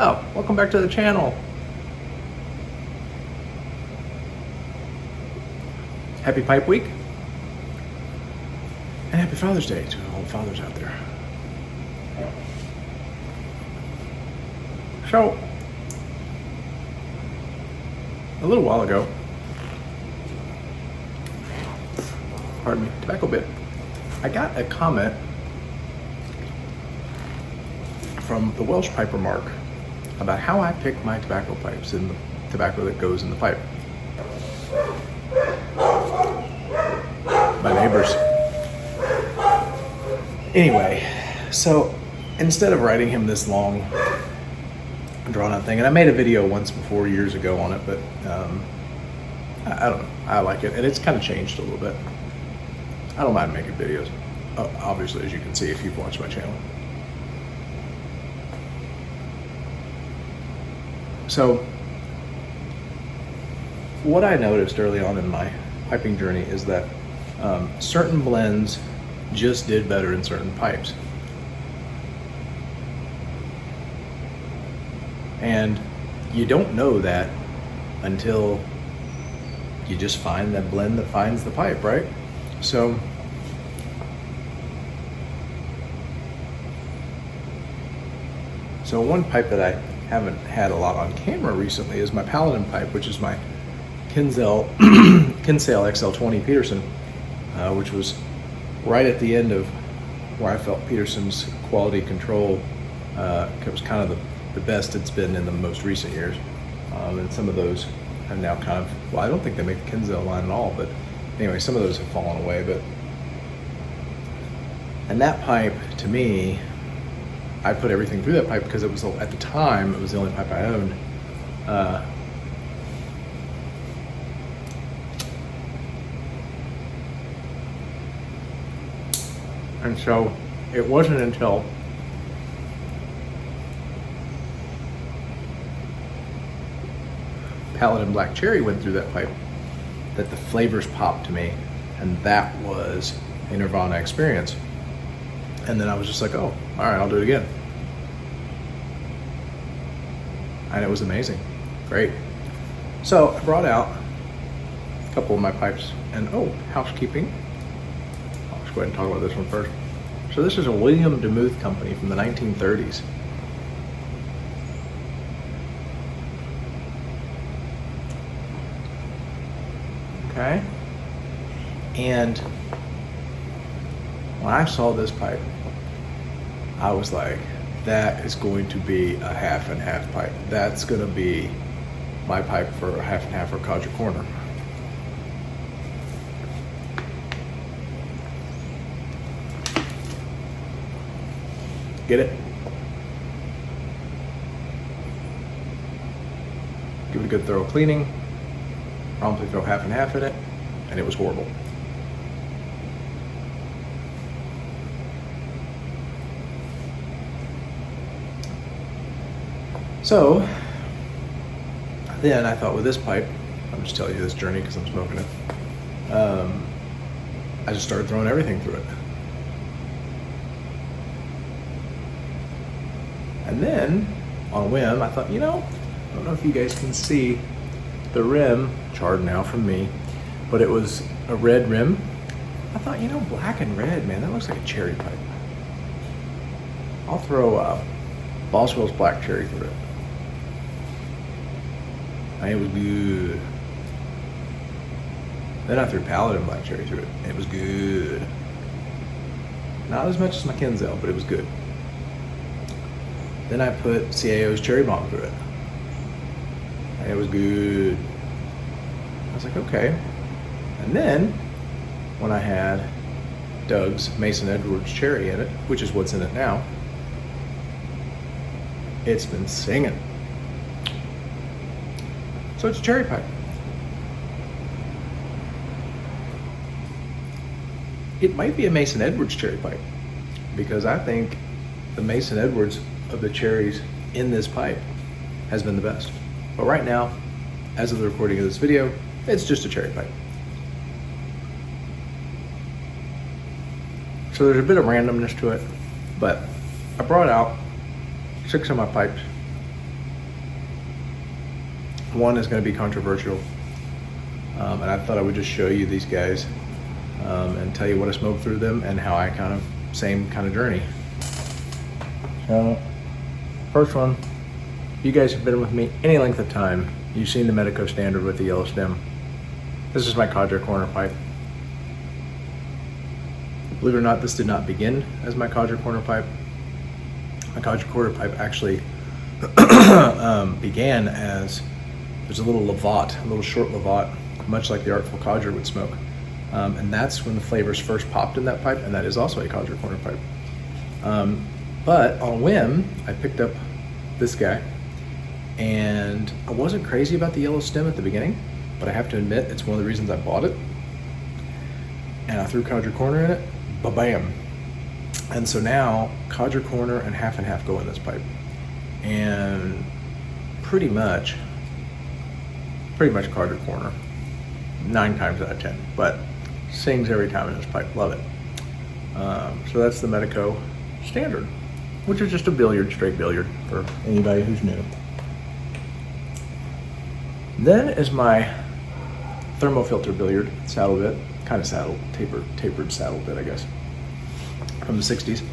up? Welcome back to the channel. Happy Pipe Week. And happy Father's Day to all the fathers out there. So, a little while ago, pardon me, tobacco bit, I got a comment from the Welsh Piper Mark about how I pick my tobacco pipes and the tobacco that goes in the pipe. My neighbors. Anyway, so instead of writing him this long, drawn out thing, and I made a video once before years ago on it, but I don't know, I like it, and it's kind of changed a little bit. I don't mind making videos, obviously, as you can see if you've watched my channel. So, what I noticed early on in my piping journey is that certain blends just did better in certain pipes. And you don't know that until you just find that blend that finds the pipe, right? So, one pipe that I haven't had a lot on camera recently is my Paladin pipe, which is my Kinsale XL20 Peterson, which was right at the end of where I felt Peterson's quality control was kind of the best it's been in the most recent years. And some of those have now kind of, well, I don't think they make the Kinsale line at all, but anyway, some of those have fallen away. And that pipe, to me, I put everything through that pipe because it was, at the time, it was the only pipe I owned. And so it wasn't until Paladin Black Cherry went through that pipe that the flavors popped to me, and that was a Nirvana experience. And then I was just like, oh, all right, I'll do it again. And it was amazing, great. So I brought out a couple of my pipes, and housekeeping. I'll just go ahead and talk about this one first. So this is a William Demuth company from the 1930s. Okay, and when I saw this pipe, I was like, that is going to be a half and half pipe. That's going to be my pipe for a half and half or Codger Corner. Get it? Give it a good thorough cleaning. Promptly throw half and half in it, and it was horrible. So then I thought, with this pipe, I'm just telling you this journey because I'm smoking it. I just started throwing everything through it. And then, on a whim, I thought, I don't know if you guys can see the rim, charred now from me, but it was a red rim. I thought, black and red, man, that looks like a cherry pipe. I'll throw Boswell's Black Cherry through it. And it was good. Then I threw Paladin Black Cherry through it. It was good. Not as much as my Kinsale, but it was good. Then I put CAO's Cherry Bomb through it. And it was good. I was like, okay. And then, when I had Doug's Mason Edwards Cherry in it, which is what's in it now, it's been singing. So it's a cherry pipe. It might be a Mason Edwards cherry pipe, because I think the Mason Edwards of the cherries in this pipe has been the best. But right now, as of the recording of this video, it's just a cherry pipe. So there's a bit of randomness to it, but I brought out 6 of my pipes One is going to be controversial, and I thought I would just show you these guys and tell you what I smoked through them and how I same kind of journey. So, first one, you guys have been with me any length of time. You've seen the Medeco standard with the yellow stem. This is my Cadre corner pipe. Believe it or not, this did not begin as my Cadre corner pipe. My Cadre corner pipe actually began as, there's a little Lavatt, a little short Lavatt, much like the Artful Cadre would smoke. And that's when the flavors first popped in that pipe, and that is also a Cadre corner pipe. But on a whim, I picked up this guy, and I wasn't crazy about the yellow stem at the beginning, but I have to admit it's one of the reasons I bought it. And I threw Cadre corner in it, ba-bam. And so now Cadre corner and half go in this pipe. And pretty much Cadre corner, 9 times out of 10, but sings every time in this pipe, love it. So that's the Medeco standard, which is just a billiard, straight billiard for anybody who's new. Then is my thermofilter billiard saddle bit, kind of saddle, tapered saddle bit, I guess, from the 60s.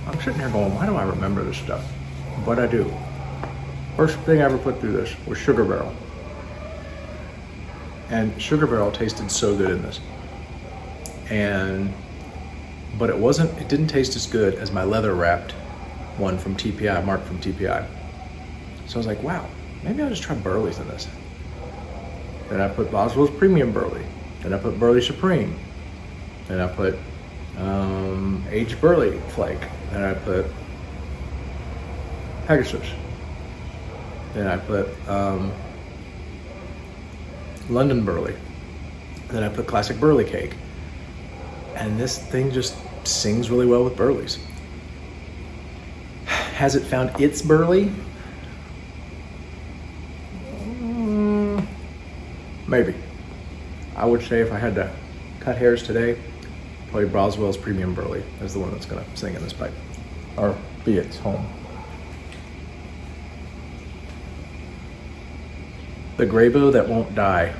I'm sitting here going, why do I remember this stuff? But I do. First thing I ever put through this was Sugar Barrel. And Sugar Barrel tasted so good in this. But it didn't taste as good as my leather wrapped one from TPI, Mark from TPI. So I was like, wow, maybe I'll just try Burley's in this. Then I put Boswell's Premium Burley. Then I put Burley Supreme. Then I put aged Burley Flake. Then I put Pegasus. Then I put London Burley. Then I put Classic Burley Cake. And this thing just sings really well with Burleys. Has it found its Burley? Maybe. I would say if I had to cut hairs today, probably Boswell's Premium Burley is the one that's gonna sing in this pipe, or be its home. The Grabo that won't die.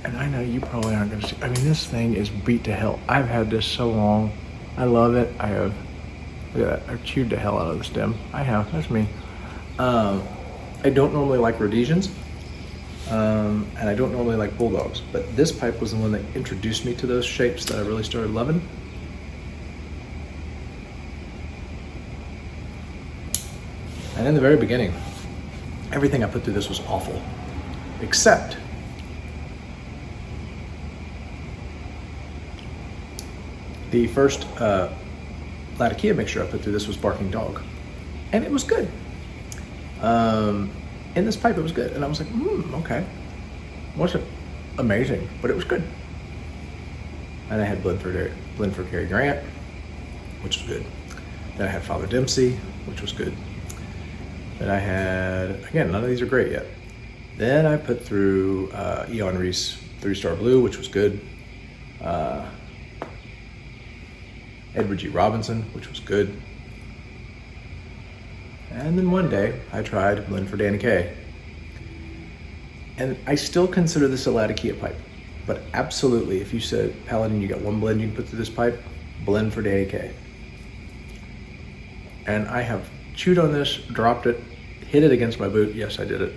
And I know you probably aren't gonna see, I mean, this thing is beat to hell. I've had this so long. I love it. I have, look at that, I've chewed the hell out of the stem. I have, that's me. I don't normally like Rhodesians. And I don't normally like Bulldogs, but this pipe was the one that introduced me to those shapes that I really started loving. And in the very beginning, everything I put through this was awful, except the first Latakia mixture I put through this was Barking Dog, and it was good. In this pipe, it was good, and I was like, okay. Wasn't amazing, but it was good. And I had Blenford Cary Grant, which was good. Then I had Father Dempsey, which was good. Then I had, again, none of these are great yet. Then I put through Eon Reese 3-Star Blue, which was good. Edward G. Robinson, which was good. And then one day I tried Blend for Danny Kaye. And I still consider this a Latakia pipe, but absolutely, if you said, Paladin, you got one blend you can put through this pipe, Blend for Danny Kaye. And I have chewed on this, dropped it, hit it against my boot. Yes, I did it.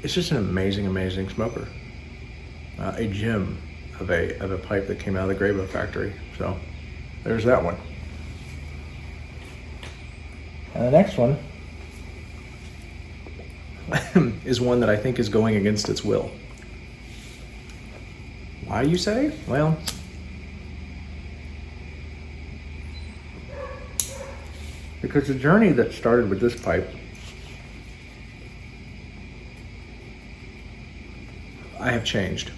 It's just an amazing, amazing smoker. A gem of a pipe that came out of the Grabo factory. So there's that one. And the next one is one that I think is going against its will. Why, you say? Well, because the journey that started with this pipe, I have changed.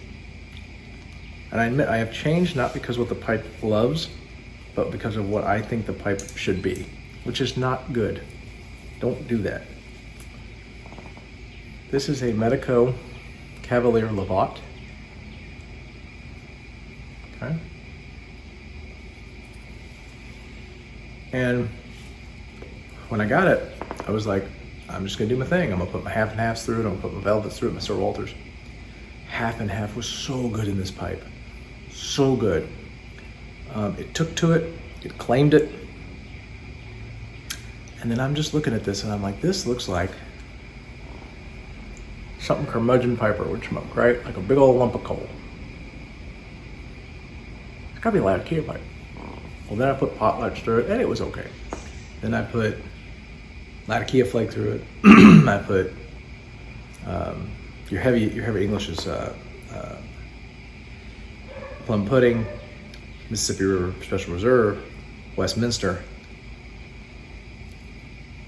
And I admit I have changed not because what the pipe loves, but because of what I think the pipe should be, which is not good. Don't do that. This is a Medeco Cavalier Lavatt. Okay. And when I got it, I was like, I'm just gonna do my thing. I'm gonna put my half and halves through it. I'm gonna put my velvets through it, my Sir Walters. Half and half was so good in this pipe. So good. It took to it, it claimed it. And then I'm just looking at this and I'm like, this looks like something Curmudgeon Piper would smoke, right? Like a big old lump of coal. It's gotta be a Latakia pipe. Well, then I put potlatch through it and it was okay. Then I put Latakia flake through it. I put your heavy English is plum pudding, Mississippi River Special Reserve, Westminster.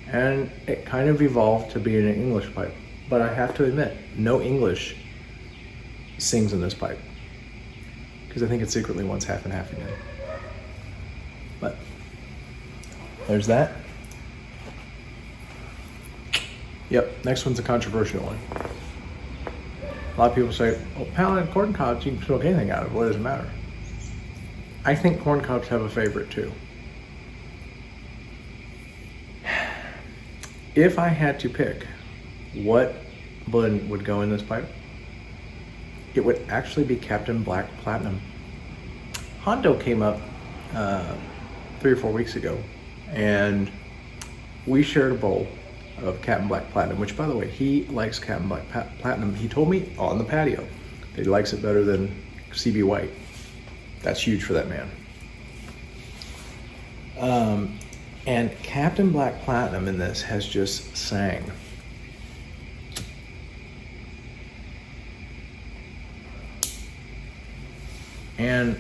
And it kind of evolved to being an English pipe. But I have to admit, no English sings in this pipe. Because I think it secretly wants half and half again. But there's that. Yep, next one's a controversial one. A lot of people say, well, Paladin corn cobs, you can smoke anything out of it. What does it matter? I think corn cobs have a favorite too. If I had to pick what blend would go in this pipe, it would actually be Captain Black Platinum. Hondo came up 3 or 4 weeks ago, and we shared a bowl of Captain Black Platinum, which, by the way, he likes Captain Black Platinum. He told me on the patio that he likes it better than CB White. That's huge for that man. And Captain Black Platinum in this has just sang. And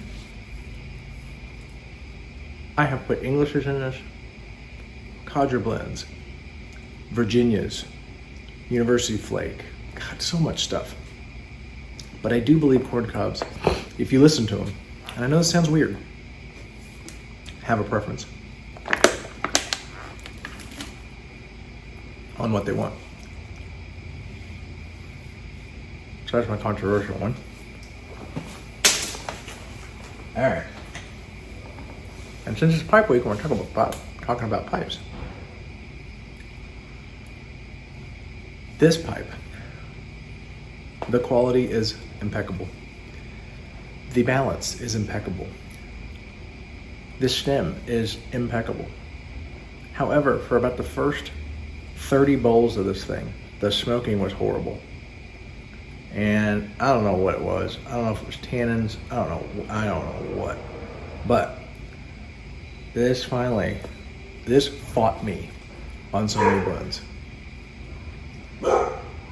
I have put Englishes in this, Codger blends, Virginias, University Flake. God, so much stuff. But I do believe corn cobs, if you listen to them, and I know this sounds weird, have a preference on what they want. So that's my controversial one. All right. And since it's pipe week, we're talking about pipes. This pipe, the quality is impeccable. The balance is impeccable. The stem is impeccable. However, for about the first 30 bowls of this thing, the smoking was horrible. And I don't know what it was. I don't know if it was tannins. I don't know what. But this fought me on so many blends.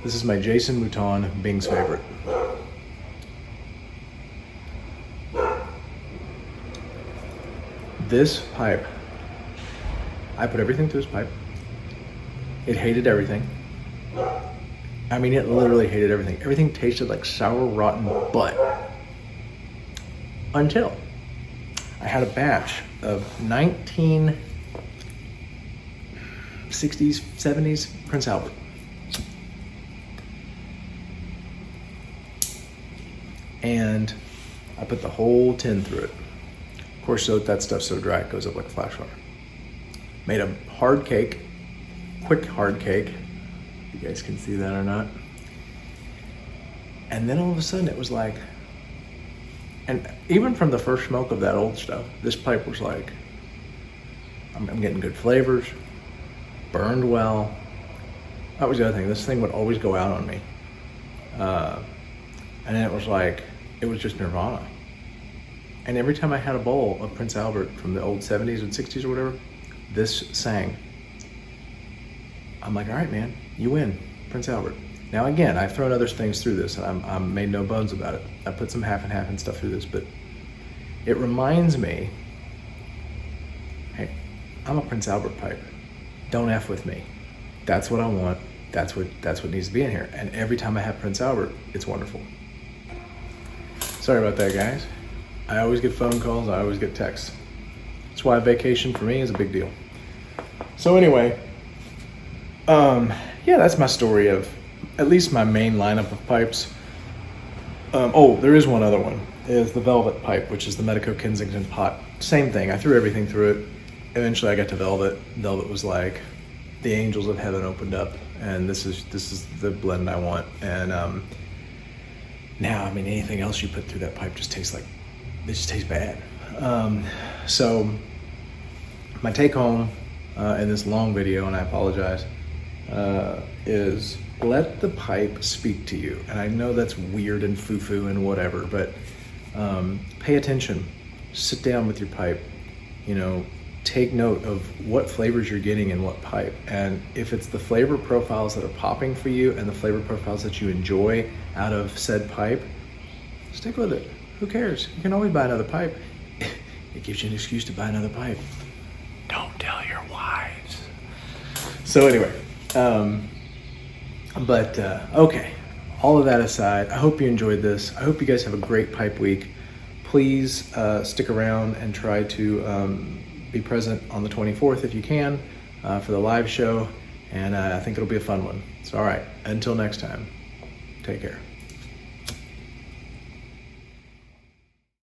This is my Jason Mouton, Bing's favorite. This pipe, I put everything through this pipe. It hated everything. I mean, it literally hated everything. Everything tasted like sour, rotten butt. Until I had a batch of 1960s, 70s Prince Albert. And I put the whole tin through it. Of course, so that stuff's so dry, it goes up like a flash fire. Made a hard cake, quick hard cake. You guys can see that or not. And then all of a sudden it was like, and even from the first smoke of that old stuff, this pipe was like, I'm getting good flavors, burned well. That was the other thing, this thing would always go out on me. And then it was like, it was just nirvana. And every time I had a bowl of Prince Albert from the old 70s and 60s or whatever, this sang. I'm like, all right, man, you win, Prince Albert. Now again, I've thrown other things through this, and I'm made no bones about it. I put some half and half and stuff through this, but it reminds me, hey, I'm a Prince Albert pipe. Don't F with me. That's what I want. That's what needs to be in here. And every time I have Prince Albert, it's wonderful. Sorry about that, guys. I always get phone calls, I always get texts. That's why vacation for me is a big deal. So anyway, yeah, that's my story of at least my main lineup of pipes. Oh, there is one other one, is the Velvet pipe, which is the Medeco Kensington pot. Same thing, I threw everything through it. eventually I got to Velvet. Velvet was like, the angels of heaven opened up, and this is the blend I want. And now, I mean, anything else you put through that pipe just tastes like, it just tastes bad. So my take home in this long video, and I apologize, is let the pipe speak to you. And I know that's weird and foo-foo and whatever, but pay attention. Sit down with your pipe, you know, take note of what flavors you're getting in what pipe. And if it's the flavor profiles that are popping for you and the flavor profiles that you enjoy out of said pipe, stick with it. Who cares? You can always buy another pipe. It gives you an excuse to buy another pipe. Don't tell your wives. So anyway, okay. All of that aside, I hope you enjoyed this. I hope you guys have a great pipe week. Please stick around and try to be present on the 24th if you can for the live show. And I think it'll be a fun one. So all right, until next time, take care.